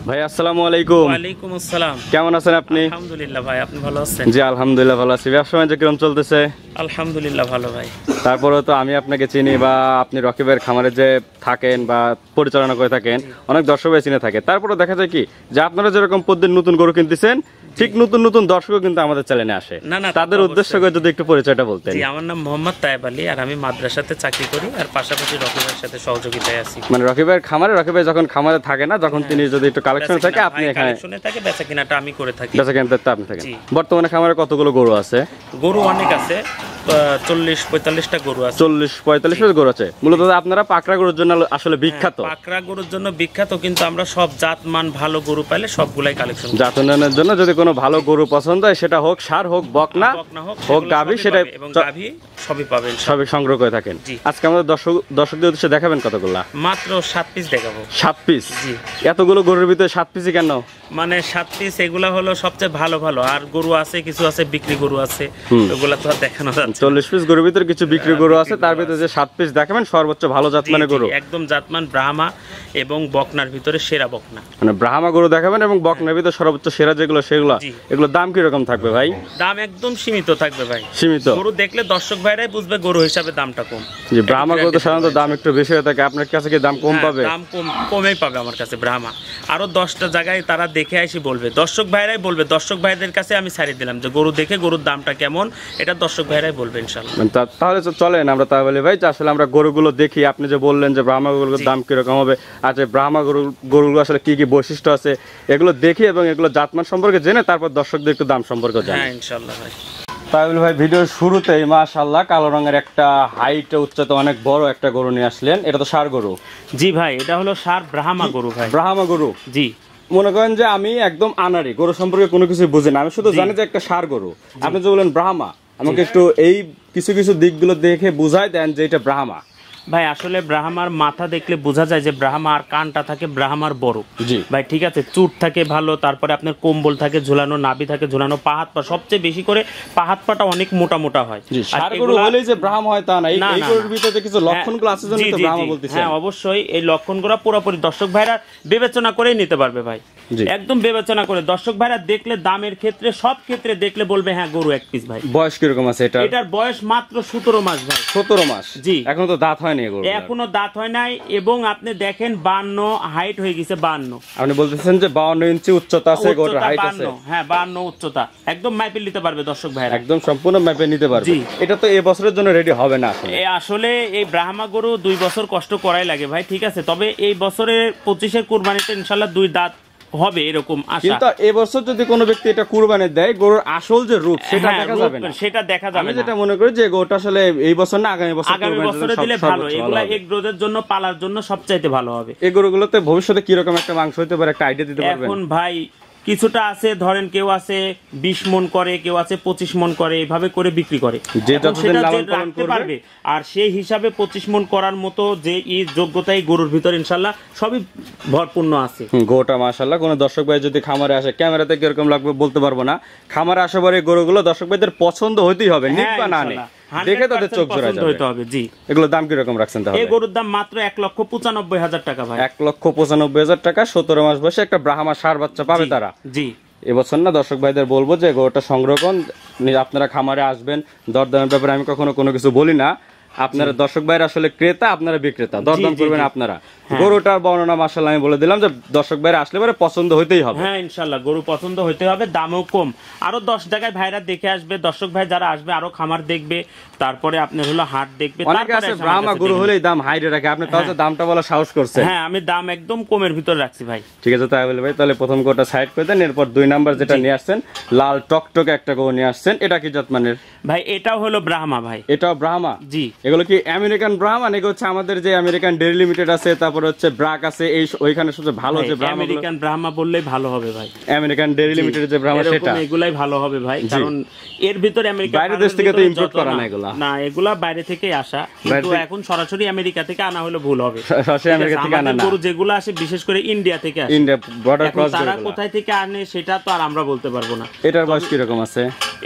ভাই আসসালামু আলাইকুম। ওয়ালাইকুম আসসালাম। কেমন আছেন আপনি? আলহামদুলিল্লাহ ভাই, আপনি ভালো আছেন? জি আলহামদুলিল্লাহ ভালো আছি। ব্যবসা বাণিজ্য কিরকম চলতেছে? আলহামদুলিল্লাহ ভালো ভাই। তারপরেও তো আমি আপনাকে চিনি বা আপনি রকিবের খামারে যে থাকেন বা পরিচালনা করে থাকেন, অনেক দর্শক ভাই চিনে থাকে। তারপরে দেখা যায় কি যে আপনারা যেরকম প্রতিদিন নতুন গরু কিনতেছেন, ঠিক নতুন নতুন দর্শকও কিন্তু আমাদের চ্যানেলে আসে। তাদের উদ্দেশ্য করে যদি একটু পরিচয়টা বলতেন। জি, আমার নাম মোহাম্মদ তায়েব আলী, আর আমি মাদ্রাসাতে চাকরি করি, আর পাশাপাশি রকিবের সাথে সহযোগিতায় আছি। মানে রকিবের খামারে, রকিবের যখন খামারে থাকে না, যখন তিনি যদি একটু কালেকশন থাকে, আপনি এখানে কালেকশনে থাকে, বেচা কিনাটা আমি করে থাকি। বেচা কিনাটা আপনি থাকেন। বর্তমানে খামারে কতগুলো গরু আছে? গরু অনেক আছে, 40-45টা গরু আছে। 40-45 গরু আছে। মূলত আপনারা পাকড়া গরুর জন্য আসলে বিখ্যাত। পাকড়া গরুর জন্য বিখ্যাত, কিন্তু আমরা সব জাতমান ভালো গরু পাইলে সবগুলাই কালেকশন করি। জাত উন্নয়নের জন্য যদি কোনো ভালো গরু পছন্দ হয়, সেটা হোক ষাঁড়, হোক বকনা, হোক গাভী, সেটা এবং গাভী সবই পাবেন, সবই সংগ্রহ করে থাকেন। আজকে আমাদের দর্শকদের উদ্দেশ্যে দেখাবেন কতগুলা? মাত্র 7 পিস দেখাবো। 7 পিস? জি। এতগুলো গরুর ভিতরে 7 পিসই কেন? মানে 7 পিস এগুলা হলো সবচেয়ে ভালো ভালো, আর গরু আছে কিছু আছে বিক্রি গরু আছে, ওগুলা তো আর দেখানো যাচ্ছে। 40 পিস গরুর ভিতরে কিছু বিক্রি গরু আছে, তার ভিতরে যে 7 পিস দেখাবেন সর্বোচ্চ ভালো জাতমানের গরু, একদম জাতমান ব্রাহ্মা এবং বকনার ভিতরে সেরা বকনা। মানে ব্রাহ্মা গরু দেখাবেন এবং বকনার ভিতরে সর্বোচ্চ সেরা যেগুলো, সেগুলো এগুলোর দাম কি রকম থাকবে ভাই? দাম একদম সীমিত থাকবে ভাই, সীমিত। গরু দেখলে দর্শক ভাইরাই বুঝবে গরু হিসাবে দামটা কম। যে ব্রাহ্মা গরু তো সাধারণত দাম একটু বেশি হয়ে থাকে, আপনার কাছে কি দাম কম পাবে? দাম কমেই পাবে আমার কাছে ব্রাহ্মা। আরো 10টা জায়গায় তারা দেখে আসি বলবে, দর্শক ভাইরাই বলবে, দর্শক ভাইদের কাছে আমি ছাড়িয়ে দিলাম যে গরু দেখে গরুর দামটা কেমন, এটা দর্শক ভাইরাই বলবে ইনশাআল্লাহ। তাহলে চলেন আমরা তাহলে ভাই আসলে আমরা গরুগুলো দেখি। আপনি যে বললেন যে ব্রাহ্মা গরুর দাম কিরকম হবে, আচ্ছা ব্রাহ্মা গরুগুলো আসলে কি কি বৈশিষ্ট্য আছে, এগুলো দেখি এবং এগুলো জাতমান সম্পর্কে জেনে তারপর দর্শকদের একটু দাম সম্পর্কে জানি। হ্যাঁ ইনশাআল্লাহ ভাই। তাহলে ভাই ভিডিওর শুরুতেই মাশাআল্লাহ কালো রঙের একটা হাইট উচ্চতা অনেক বড় একটা গরু নিয়ে আসলেন। এটা তো ষাঁড় গরু? জি ভাই, এটা হলো ষাঁড় ব্রাহ্মা গরু ভাই। ব্রাহ্মা গরু? জি। মনে করেন যে আমি একদম আনারি, গরু সম্পর্কে কোনো কিছু বুঝি না, আমি শুধু জানি যে একটা ষাঁড় গরু। আপনি যে বলেন ব্রাহ্মা, আমাকে একটু এই কিছু কিছু দিকগুলো দেখে বুঝাই দেন যে এটা ব্রাহ্মা। ভাই আসলে ব্রাহ্মার মাথা দেখলে বোঝা যায় যে ব্রাহ্মা, আর কানটা থাকে ব্রাহ্মার বড়। জি ভাই ঠিক আছে, চুট থাকে ভালো, তারপরে আপনার কম্বল থাকে ঝুলানো, নাভি থাকে ঝুলানো, পা হাত পা সবচেয়ে বেশি করে পা হাত পাটা অনেক মোটা মোটা হয়। ষাঁড় গরু হলেই যে ব্রাহ্মা হয় তা না, এই গরুর ভিতরে কিছু লক্ষণগুলো আছে জন্য তো ব্রাহ্মা বলতেছে। হ্যাঁ অবশ্যই, এই লক্ষণগুলো পুরোপুরি দর্শক ভাইরা বিবেচনা করেই নিতে পারবে ভাই, একদম বিবেচনা করে। দর্শক ভাইরা দেখলে দামের ক্ষেত্রে সব ক্ষেত্রে দেখলে বলবে হ্যাঁ গরু এক পিস ভাই। বয়স কিরকম আছে এটা? এটার বয়স মাত্র 17 মাস ভাই। 17 মাস? জি। এখন তো দাঁত হয়নি গরু? এখনো দাঁত হয় নাই, এবং আপনি দেখেন 52 হাইট হয়ে গেছে। 52? আপনি বলতেছেন যে 52 ইঞ্চি উচ্চতা আছে গরুর হাইট আছে? হ্যাঁ 52 উচ্চতা, একদম মাইপে নিতে পারবে দর্শক ভাইরা, একদম সম্পূর্ণ মাইপে নিতে পারবে। এটা তো এই বছরের জন্য রেডি হবে না আসলে এই ব্রাহ্মা গরু 2 বছর কষ্ট করাই লাগে ভাই, ঠিক আছে। তবে এই বছরের 25-এর কুরবানিতে ইনশাআল্লাহ 2 দাঁত হবে এরকম আশা। কিন্তু এবছর যদি কোনো ব্যক্তি এটা কুরবানি দেয়, গরুর আসল যে রূপ সেটা দেখা যাবে না, সেটা দেখা যাবে না। আমি যেটা মনে করি যে গরুটা আসলে এই বছর না আগামী বছরে দিলে ভালো। এগুলা এক গ্রোথের জন্য, পালার জন্য সবচাইতে ভালো হবে। এই গরুগুলোতে ভবিষ্যতে কি রকম একটা মাংস হতে পারে একটা আইডিয়া দিতে পারবেন? এখন ভাই কিছুটা আছে, ধরেন কেউ আছে 20 মণ করে, কেউ আছে 25 মণ করে, এইভাবে করে বিক্রি করে, যে যতদিন লালন পালন করবে। আর সেই হিসাবে 25 মণ করার মতো যে এই যোগ্যতাই গরুর ভিতর ইনশাআল্লাহ সবই ভরপূর্ণ আছে। গরুটা মাশাআল্লাহ, কোন দর্শক ভাই যদি খামারে আসে, ক্যামেরাতে কিরকম লাগবে বলতে পারবো না, খামারে আসার পরে গরুগুলো দর্শক ভাইদের পছন্দ হইতেই হবে, নিক বা না নিক দেখে তাদের চোখ জোড়া যাবে। জি। এগুলোর দাম কি রকম রাখছেন তাহলে? এই গরুর দাম মাত্র 1,95,000 টাকা ভাই। 1,95,000 টাকা। 17 মাস বয়সে একটা ব্রাহ্মা ষাঁড় বাচ্চা পাবে তারা। জি। এবছর না দর্শক ভাইদের বলবো যে গরুটা সংগ্রহ করুন, আপনারা খামারে আসবেন। দরদামের ব্যাপারে আমি কখনো কোনো কিছু বলি না, আপনারা দর্শক ভাইরা আসলে ক্রেতা, আপনারা বিক্রেতা, দরদাম করবেন আপনারা। গরুটার বর্ণনা মাশাআল্লাহ আমি বলে দিলাম যে দর্শক ভাইরা আসলে পরে পছন্দ হইতেই হবে। হ্যাঁ ইনশাআল্লাহ গরু পছন্দ হইতে হবে, দামও কম। আরো 10 জায়গায় ভাইরা দেখে আসবে, দর্শক ভাই যারা আসবে আরো খামার দেখবে, তারপরে আপনার হলো হাট দেখবে। অনেকে আছে ব্রাহ্মা গরু হলেই দাম হাইরে রাখে, আপনি তাহলে দামটা বলা সাহস করছেন। হ্যাঁ আমি দাম একদম কমের ভিতর রাখছি ভাই। ঠিক আছে তাই বলে ভাই, তাহলে প্রথম গরুটা সাইড করে দেন। এরপর 2 নাম্বার যেটা নিয়ে আসছেন, লাল টকটকে একটা গরু নিয়ে আসছেন, এটা কি জাতমানের ভাই? এটাও হলো ব্রাহ্মা ভাই। এটাও ব্রাহ্মা? জি। এগুলো কি আমেরিকান ব্রাহ্মা? এগুলো হচ্ছে আমাদের যে আমেরিকান ডেইরি লিমিটেড আছে, তারপর হচ্ছে ব্রাক আছে, এই ওইখানে সবচেয়ে ভালো যে ব্রাহ্মা, আমেরিকান ব্রাহ্মা বললেই ভালো হবে ভাই। আমেরিকান ডেইরি লিমিটেড যে ব্রাহ্মা সেটা, এগুলাই ভালো হবে ভাই, কারণ এর ভিতরে আমেরিকা, বাইরের দেশ থেকে তো ইম্পোর্ট করা না এগুলা। না এগুলা বাইরে থেকেই আসা, কিন্তু এখন সরাসরি আমেরিকা থেকে আনা হলো ভুল হবে। সরাসরি আমেরিকা থেকে আনা না, গরু যেগুলো আসে বিশেষ করে ইন্ডিয়া থেকে আসে, ইন্ডিয়া বর্ডার ক্রস। তারা কোথায় থেকে আনে সেটা তো আর আমরা বলতে পারবো না। এটার বয়স কি রকম আছে?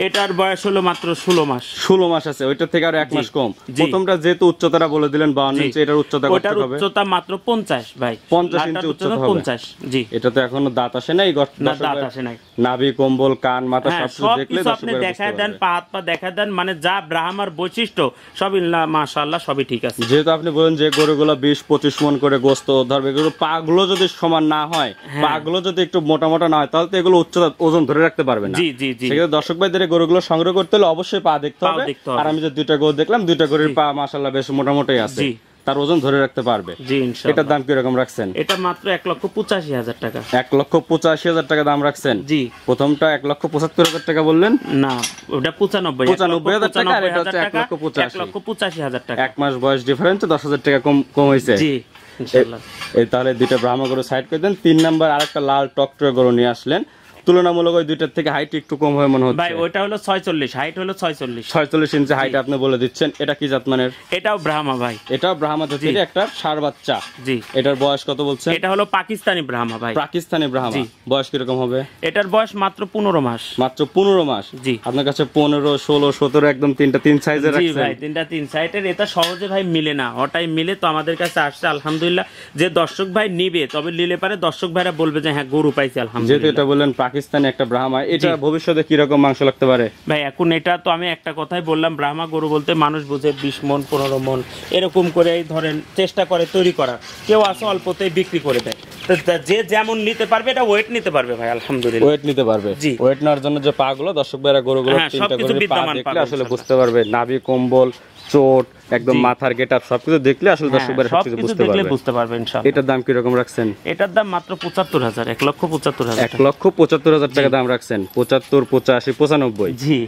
এটার বয়স হলো মাত্র 16 মাস। 16 মাস আছে, ওইটার থেকে আর 1 মাস কম। প্রথমটা যেহেতু উচ্চতাটা বলে দিলেন 52 ইঞ্চি, এটার উচ্চতা কত ওটার হবে? উচ্চতা মাত্র 50 ভাই, 50 ইঞ্চি উচ্চতা হবে। 50, জি। এটা তো এখনো দাঁত আসে নাই, না, দাঁত আসে নাই। নাভি, কম্বল, কান, মাথা হ্যাঁ, সবকিছু দেখলে সবকিছু দর্শক আপনি ভাইরা দেখায় বুঝতে দেন, পারবে। পা হাত পা দেখায় দেন, মানে যা ব্রাহ্মার বৈশিষ্ট্য সবই মাশাআল্লাহ সবই ঠিক আছে। যেহেতু আপনি বলেন যে গরুগুলো 20-25 মণ করে গোস্ত ধরবে, এগুলো পা গুলো যদি সমান না হয়, পা গুলো যদি একটু মোটা মোটা না হয়, তাহলে তো এগুলো উচ্চতা ওজন ধরে রাখতে পারবে না। জি জি জি। সেক্ষেত্রে দর্শক ভাইদের এই গরুগুলো সংগ্রহ করতে হলে অবশ্যই পা দেখতে হবে। আর আমি যে দুইটা গরু দেখলাম, দুইটা গরুর পা মাশাআল্লাহ বেশ মোটামুটি আছে, জি। তার ওজন ধরে রাখতে পারবে। জি ইনশাআল্লাহ। এটার দাম কিরকম রাখছেন? এটা মাত্র 1,85,000 টাকা। 1,85,000 টাকা দাম রাখছেন? জি। প্রথমটা 1,75,000 টাকা বললেন? না, ওটা 95,000 টাকা, আর এটা হচ্ছে 1,85,000 1,85,000 টাকা। এক মাস বয়স ডিফারেন্স, 10,000 টাকা কম হয়েছে। জি ইনশাআল্লাহ। এই তাহলে দুইটা ব্রাহ্মা গরু সাইড করে দেন। 3 নাম্বার আরেকটা লাল টকটকে গরু নিয়ে আসলেন, তুলনামূলক ওই দুইটার থেকে হাইট একটু কম হয় মনে হচ্ছে। ভাই ওইটা হলো 46, হাইট হলো 46। 46 ইঞ্চি হাইট আপনি বলে দিচ্ছেন। এটা কি জাতমানের? এটাও ব্রাহ্মা ভাই। এটাও ব্রাহ্মা জাতের একটা ষাঁড় বাচ্চা। জি। এটার বয়স কত বলছেন? এটা হলো পাকিস্তানি ব্রাহ্মা ভাই। পাকিস্তানি ব্রাহ্মা। জি। বয়স কিরকম হবে? এটার বয়স মাত্র 15 মাস। মাত্র 15 মাস? জি। আপনার কাছে 15, 16, 17 একদম তিনটা তিন সাইজের জি রাখছেন? ভাই, তিনটা তিন সাইডের। এটা সহজে ভাই মিলে না, ওটাই মিলে তো আমাদের কাছে আসছে আলহামদুলিল্লাহ। যে দর্শক ভাই নিবে, তবে নিলে পারে দর্শক ভাইরা বলবে যে হ্যাঁ গরু পাইছে যেহেতু আলহামদুলিল্লাহ। এটা বললেন পাকিস্তানি একটা ব্রাহ্মা, এটা ভবিষ্যতে কি রকম মাংস লাগতে পারে? ভাই এখন এটা তো আমি একটা কথাই বললাম, ব্রাহ্মা গরু বলতে মানুষ বুঝে 20 মণ 15 মণ এরকম করে ধরেন চেষ্টা করে তৈরি করার। কেউ আসে অল্পতেই বিক্রি করে দেয়। তো যে যেমন নিতে পারবে এটা ওয়েট নিতে পারবে ভাই আলহামদুলিল্লাহ। ওয়েট নিতে পারবে। জি। ওয়েট নেওয়ার জন্য যে পা গুলো দর্শক ভাইরা গরুগুলো হ্যাঁ, তিনটা সবকিছু করে পা বিদ্যমান দেখলে পাবে আসলে ইনশাআল্লাহ। বুঝতে পারবে। নাভি, কম্বল, চোট, একদম মাথার গেটআপ সবকিছু দেখলে আসলে দর্শক ভাইরা সবকিছু সবকিছু বুঝতে দেখলে পারবে। বুঝতে পারবে ইনশাআল্লাহ। এটার দাম কি রকম রাখছেন? এটার দাম মাত্র 75,000, 1,75,000 টাকা। 1,75,000 টাকা দাম রাখছেন। 75, 85, 95। জি।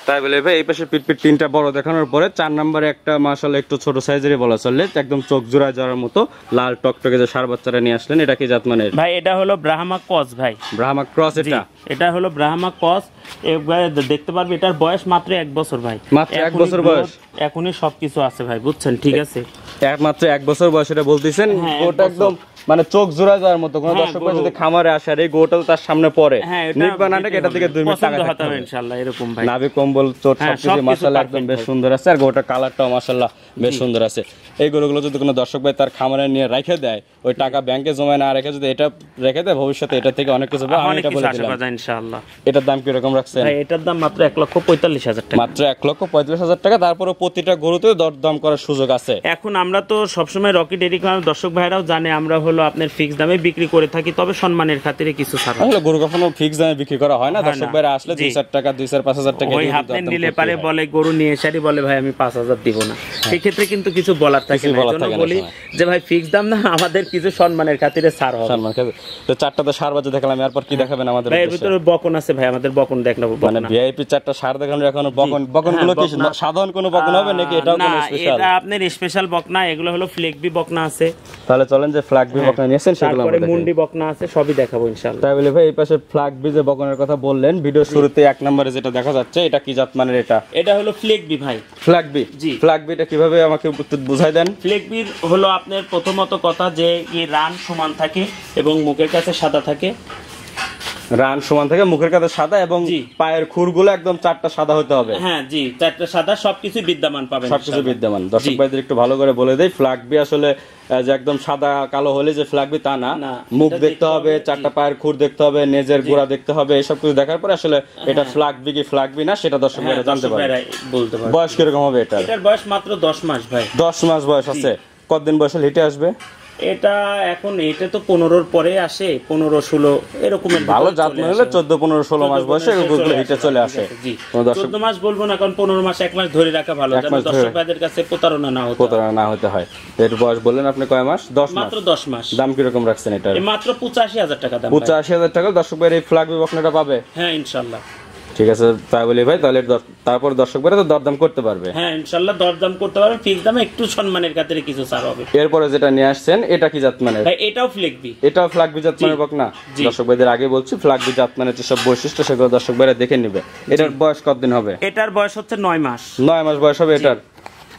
তাই বলে ভাই এই পাশে পিট তিনটা বড় দেখানোর পরে 4 নম্বরে একটা মাশাআল্লাহ একটু ছোট সাইজেরই বলা চলে, একদম চোখ জোড়ায় যাওয়ার মতো লাল টকটকে যে ষাঁড় বাচ্চারা নিয়ে আসলেন, এটা কি জাতমানের? ভাই এটা হলো ব্রাহ্মা ক্রস ভাই। ব্রাহ্মা ক্রস জি, এটা? এটা হলো ব্রাহ্মা ক্রস। এবারে দেখতে পারবে এটার বয়স মাত্র 1 বছর ভাই। মাত্র 1 এখনই বছর বয়স? এখনই সবকিছু আছে ভাই, বুঝছেন? ঠিক আছে, একমাত্র 1 বছর বয়স এটা বলতেছেন? হ্যাঁ, ওটা 1 একদম মানে চোখ জোড়ায় যাওয়ার মতো। কোন হ্যাঁ, দর্শক ভাই গরু। যদি খামারে আসে আর এই গোটা তার সামনে পড়ে, হ্যাঁ এটা নিক বানানে এটা থেকে 2 মিনিট পছন্দ টাকা হতে হবে ইনশাআল্লাহ, এরকম ভাই। নাভি, কম্বল, চোট হ্যাঁ, সবকিছু সবকিছু মাশাআল্লাহ একদম perfect বেশ ভাই। সুন্দর আছে। আর গোটা কালারটাও মাশাআল্লাহ বেশ সুন্দর আছে। এই গরুগুলো যদি কোনো দর্শক ভাই তার খামারে নিয়ে রেখে দেয়, ওই টাকা ব্যাংকে জমা না রেখে যদি এটা রেখে দেয়, ভবিষ্যতে এটা থেকে অনেক কিছু পাবে। আমি অনেক এটা কিছু বলে আশা দিলাম। করা যায় ইনশাআল্লাহ। এটার দাম কি রকম রাখছেন? ভাই এটার দাম মাত্র 1,45,000 টাকা। মাত্র 1,45,000 টাকা। তারপরে প্রতিটা গরুতে দরদাম করার সুযোগ আছে। এখন আমরা তো সবসময় রকি ডেইরি ফার্ম দর্শক ভাইরাও জানে আমরা হলো আপনার ফিক্স দামে বিক্রি করে থাকি, তবে সম্মানের খাতিরে কিছু ছাড়। আসলে গরু কখনো ফিক্স দামে বিক্রি করা হয় না। দর্শক ভাইরা আসলে জি। 2-4 টাকা, 2-4, 5,000 টাকা ওই দিয়ে আপনি দরদাম নিলে করতে পারে হয়। বলে গরু নিয়ে এসে বলে ভাই আমি 5,000 দিব না, সেক্ষেত্রে কিন্তু কিছু বলার থাকে কিছু না। বলার এজন্য থাকে না বলি সময়। যে ভাই ফিক্স দাম না, আমাদের কিছু সম্মানের খাতিরে ছাড় হবে। সম্মান খাবে। তো 4টাতে ষাঁড় বাচ্চা দেখালাম, এরপর কি দেখাবেন আমাদের ভাই এর উদ্দেশ্যে? ভিতরে বকন আছে ভাই, আমাদের বকন দেখাবো। মানে ভিআইপি 4টা ষাঁড় দেখানোর এখনো বকন, বকনগুলো কি বকনা। সাধারণ কোনো বকন হবে নাকি এটাও না, কোনো স্পেশাল? এটা আপনার স্পেশাল বকনা, এগুলো হলো ফ্লেগবি বকনা আছে। তাহলে চলেন যে ফ্ল্যাগ বি বকনা নিয়েছেন সেগুলো তারপরে আমরা দেখি। মুন্ডি বকনা আছে, সবই দেখাবো ইনশাআল্লাহ। তাই বলে ভাই এই পাশে ফ্ল্যাগ বি যে বকনের কথা বললেন, ভিডিও শুরুতে 1 নম্বরে যেটা দেখা যাচ্ছে, এটা কি জাত মানের? এটা এটা হলো ফ্লেগবি ভাই। Flag B? জি। ফ্ল্যাগ বিটা কিভাবে আমাকে একটু বুঝাই দেন। ফ্লেগবির হলো আপনার প্রথমত কথা যে এই রান সমান থাকে এবং মুখের কাছে সাদা থাকে। রান সমান থেকে মুখের কাছে সাদা এবং জি। পায়ের খুরগুলো একদম 4টা সাদা হতে হবে। হ্যাঁ জি, 4টা সাদা, সবকিছু বিদ্যমান পাবেন সবকিছু ইনশাআল্লাহ। বিদ্যমান। দর্শক জি। ভাইদের একটু ভালো করে বলে দেই, ফ্ল্যাগ বি আসলে যে একদম সাদা কালো হলে যে ফ্ল্যাগ বি তা না। না, মুখ এটা দেখতে হবে, 4টা পায়ের খুর দেখতে হবে, নেজের গোড়া দেখতে হবে, এসব কিছু দেখার পরে আসলে এটা ফ্ল্যাগ বি কি ফ্ল্যাগ বি না সেটা দর্শক হ্যাঁ, ভাইরা জানতে দর্শক পারবে। ভাইরা বলতে পারবে। বয়স কিরকম হবে এটার? এটার বয়স মাত্র 10 মাস ভাই। 10 মাস বয়স আছে। কতদিন বয়সে হিটে আসবে? এটা এখন এটা তো 15-র পরে আসে, 15-16 এরকমের ভালো ভিতরে জাত চলে হলে আসে। 14, 15, 16 মাস বয়সে এগুলো হিটে চলে আসে। জি, কোনো দর্শক 14 মাস বলবো না, কারণ 15 মাস 1 মাস ধরে রাখা ভালো, এক যাতে মাস দর্শক ধরে। ভাইদের কাছে প্রতারণা না হতো। প্রতারণা না হতে হয়। এর বয়স বললেন আপনি কয় মাস? 10 মাস। মাত্র 10 মাস। দাম কিরকম রাখছেন এটার? এই মাত্র 85,000 টাকা দাম ভাই। 85,000 টাকা দর্শক ভাইয়ের এই ফ্ল্যাগ বি বকনাটা পাবে। হ্যাঁ ইনশাআল্লাহ। ঠিক আছে তাই বলি ভাই, তাহলে তারপর দর্শক ভাইরা তো দরদাম করতে পারবে। হ্যাঁ ইনশাআল্লাহ দরদাম করতে পারবেন, ফিক্স দামে একটু সম্মানের খাতিরে কিছু ছাড় হবে। এরপরে যেটা নিয়ে আসছেন এটা কি জাত মানের? ভাই এটাও ফ্লেগবি। এটাও ফ্ল্যাগ বি জাত মানের বকনা? জি। দর্শক ভাইদের আগে বলছি ফ্ল্যাগ বি জাত মানের যেসব বৈশিষ্ট্য সেগুলো দর্শক ভাইরা দেখে নেবে। এটার বয়স কতদিন হবে? এটার বয়স হচ্ছে 9 মাস। 9 মাস বয়স হবে এটার।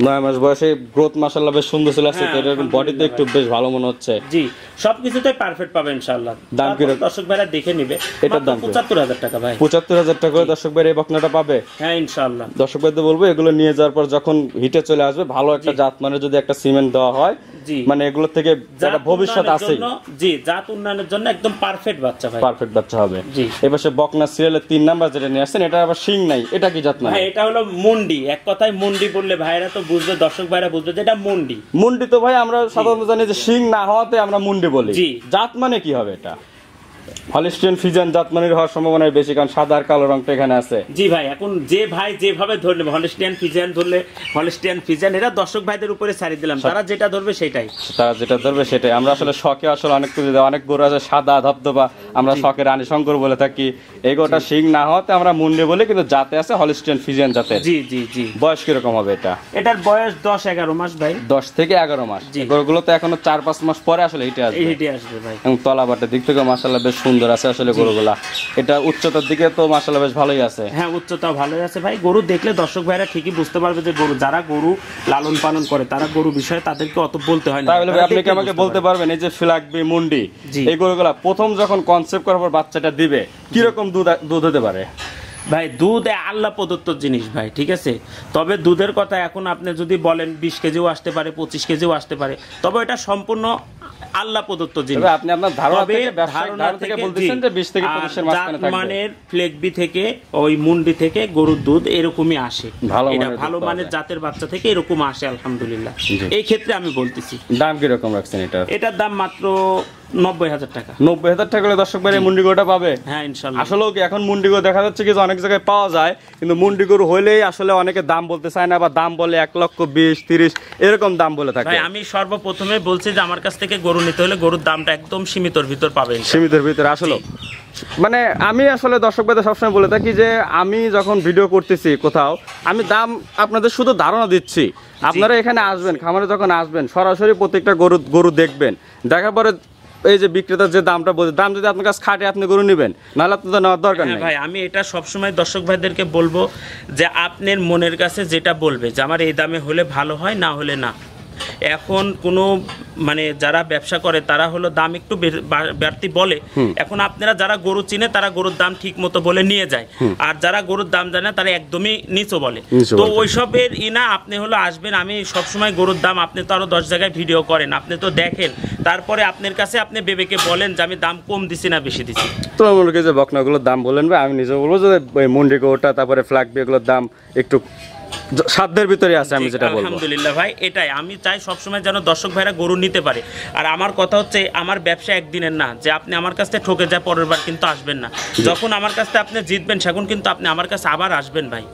9 মাস বয়সে গ্রোথ মাশাআল্লাহ বেশ সুন্দর ছিল আছে, হ্যাঁ, এরকম বডিতে একটু বেশ ভালো মনে হচ্ছে। জি, সবকিছুতে পারফেক্ট পাবে ইনশাআল্লাহ। দাম কি রকম? দর্শক ভাইরা দেখে নিবে। এটার দাম ৭৫,০০০ টাকা ভাই। ৭৫,০০০ টাকা করে দর্শক ভাই এই বকনাটা পাবে। হ্যাঁ ইনশাআল্লাহ। দর্শক ভাইদের বলবো এগুলো নিয়ে যাওয়ার পর যখন হিটে চলে আসবে, ভালো একটা জাত মানে যদি একটা সিমেন্ট দেওয়া হয়, জি, মানে এগুলো থেকে একটা ভবিষ্যৎ আছে। জি, জাত উন্নয়নের জন্য একদম পারফেক্ট বাচ্চা ভাই, পারফেক্ট বাচ্চা হবে। জি। এবার সে বকনা সিরিয়ালের 3 নাম্বার যেটা নিয়ে আসছেন, এটা আবার শিং নাই, এটা কি জাত মানে? ভাই এটা হলো মুন্ডি। এক কথায় মুন্ডি বললে ভাইরা তো বুঝবে, দর্শক ভাইরা বুঝবে যে এটা মুন্ডি। মুন্ডি তো ভাই আমরা সাধারণত জানি যে শিং না হওয়াতে আমরা মুন্ডি বলি। জি। জাত মানে কি হবে এটা? হলিস্টিয়ান ফিজিয়ান জাত মানের হওয়ার সম্ভাবনা বেশি, কারণ সাদা আর কালো রংটা এখানে আছে। জি ভাই, এখন যে ভাই যেভাবে ধরলে, হলিস্টিয়ান ফিজিয়ান ধরলে হলিস্টিয়ান ফিজিয়ান, এটা দর্শক ভাইদের উপরে ছাড়ি দিলাম, তারা যেটা ধরবে সেটাই। তারা যেটা ধরবে সেটাই। আমরা আসলে শখে আসলে অনেক কিছু দেয়, অনেক গরু আছে সাদা ধবধবা, আমরা শখে রানী শঙ্কর বলে থাকি। এই গরুটা শিং না হওয়াতে আমরা মুন্ডি বলি, কিন্তু জাতে আছে হলিস্টিয়ান ফিজিয়ান জাতের। জি জি জি। বয়স কিরকম হবে এটা? এটার বয়স 10-11 মাস ভাই। 10 থেকে 11 মাস। জি। গরুগুলো তো এখনো 4-5 মাস পরে আসলে হিটে আসবে। এই হেঁটে আসবে ভাই। এবং তলাবাটের দিক থেকে মাশাআল্লাহ বেশ সুন্দর আছে আসলে গরুগুলা। এটা উচ্চতার দিকে তো মাশাআল্লাহ বেশ ভালোই আছে। হ্যাঁ, উচ্চতা ভালোই আছে ভাই। গরু দেখলে দর্শক ভাইরা ঠিকই বুঝতে পারবে যে গরু, যারা গরু লালন পালন করে তারা গরু বিষয়ে তাদেরকে অত বলতে হয় না। তাহলে ভাই আপনি কি আমাকে বলতে পারবেন এই যে ফ্ল্যাগবি মুন্ডি, জি। এই গরুগুলা প্রথম যখন কনসেপ্ট করার পর বাচ্চাটা দিবে কি রকম দুধ হতে পারে? ভাই দুধ আল্লাহ প্রদত্ত জিনিস ভাই, ঠিক আছে। তবে দুধের কথা এখন আপনি যদি বলেন 20 কেজিও আসতে পারে, 25 কেজিও আসতে পারে, তবে এটা সম্পূর্ণ আল্লাহ প্রদত্ত জিনিস। তবে আপনি আপনার ধারণা থেকে, ব্যবসায়িক ধারণা থেকে বলতেছেন যে 20 থেকে 25 এর মাঝখানে থাকবে। মানের ফ্লেগবি থেকে ওই মুন্ডি থেকে গরুর দুধ এরকমই আসে। এটা ভালো মানের জাতের বাচ্চা থেকে এরকম আসে আলহামদুলিল্লাহ। এই ক্ষেত্রে আমি বলতেছি। দাম কি রকম রাখছেন এটা? এটার দাম মাত্র 90,000 টাকা। 90,000 টাকা হলে দর্শক ভাই মুন্ডি গরুটা পাবে। হ্যাঁ ইনশাআল্লাহ। আসলেও কি এখন মুন্ডি গরু দেখা যাচ্ছে কি যে অনেক জায়গায় পাওয়া যায়, কিন্তু মুন্ডি গরু হইলেই আসলে অনেকে দাম বলতে চায় না, বা দাম বলে 1,20,30 এরকম দাম বলে থাকে। ভাই আমি সর্বপ্রথমে বলছি যে আমার কাছ থেকে গরু নিতে হলে গরুর দামটা একদম সীমিতর ভিতর পাবেন। সীমিতের ভিতরে আসলে মানে আমি আসলে দর্শক ভাইদের সবসময় বলে থাকি যে আমি যখন ভিডিও করতেছি কোথাও, আমি দাম আপনাদের শুধু ধারণা দিচ্ছি। আপনারা এখানে আসবেন, খামারে যখন আসবেন সরাসরি প্রত্যেকটা গরু দেখবেন, দেখার পরে এই যে বিক্রেতার যে দামটা বলছে, দাম যদি আপনার কাছে খাটে আপনি গরু নেবেন, নাহলে আপনার তো নেওয়ার দরকার নেই। ভাই আমি এটা সবসময় দর্শক ভাইদেরকে বলবো যে আপনার মনের কাছে যেটা বলবে যে আমার এই দামে হলে ভালো হয়, না হলে না। এখন কোনো মানে যারা ব্যবসা করে তারা হলো দাম একটু বাড়তি বলে। এখন আপনারা যারা গরু চিনে তারা গরুর দাম ঠিক মতো বলে নিয়ে যায়, আর যারা গরুর দাম জানে তারা একদমই নিচু বলে। তো ওইসবের না, আপনি হলো আসবেন। আমি সবসময় গরুর দাম, আপনি তো আরো 10 জায়গায় ভিডিও করেন, আপনি তো দেখেন, তারপরে আপনার কাছে আপনি বেবেকে বলেন যে আমি দাম কম দিছি না বেশি দিছি। তো মনে করি যে বকনাগুলোর দাম বলেন ভাই, আমি নিজে বলবো যে মুন্ডি গরুটা তারপরে ফ্ল্যাগবি এগুলোর দাম একটু সাধ্যের ভিতরে আছে, আমি যেটা বলবো। আলহামদুলিল্লাহ ভাই, এটাই আমি চাই সবসময় যেন দর্শক ভাইরা গরু নিতে পারে। আর আমার কথা হচ্ছে, আমার ব্যবসা একদিনের না যে আপনি আমার কাছ থেকে ঠকে যায় পরের বার কিন্তু আসবেন না। যখন আমার কাছ থেকে আপনি জিতবেন তখন কিন্তু আপনি আমার কাছে আবার আসবেন ভাই।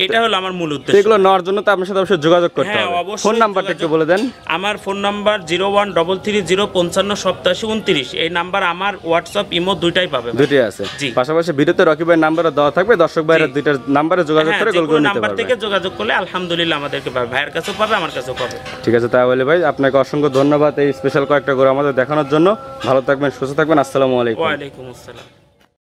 এটা হলো আমার মূল উদ্দেশ্য। এগুলো নেওয়ার জন্য তো আপনার সাথে অবশ্যই যোগাযোগ করতে হবে। অবশ্যই। ফোন নাম্বারটা একটু বলে দেন। আমার ফোন নাম্বার 01330558729। এই নাম্বার আমার হোয়াটসঅ্যাপ ইমো দুইটাই পাবে। দুইটাই আছে। পাশাপাশি ভিডিওতে রকি ভাইয়ের নাম্বারও দেওয়া থাকবে, দর্শক ভাইরা দুইটার নাম্বারে যোগাযোগ করে গরুগুলো নিতে পারবে। নাম্বার থেকে যোগাযোগ করলে আলহামদুলিল্লাহ আমাদেরকে পাবে, ভাইয়ের কাছেও পাবে, আমার কাছেও পাবে। ঠিক আছে, তাহলে ভাই আপনাকে অসংখ্য ধন্যবাদ এই স্পেশাল কয়েকটা গরু আমাদের দেখানোর জন্য। ভালো থাকবেন, সুস্থ থাকবেন। আসসালামু আলাইকুম। ওয়া আলাইকুম আসসালাম।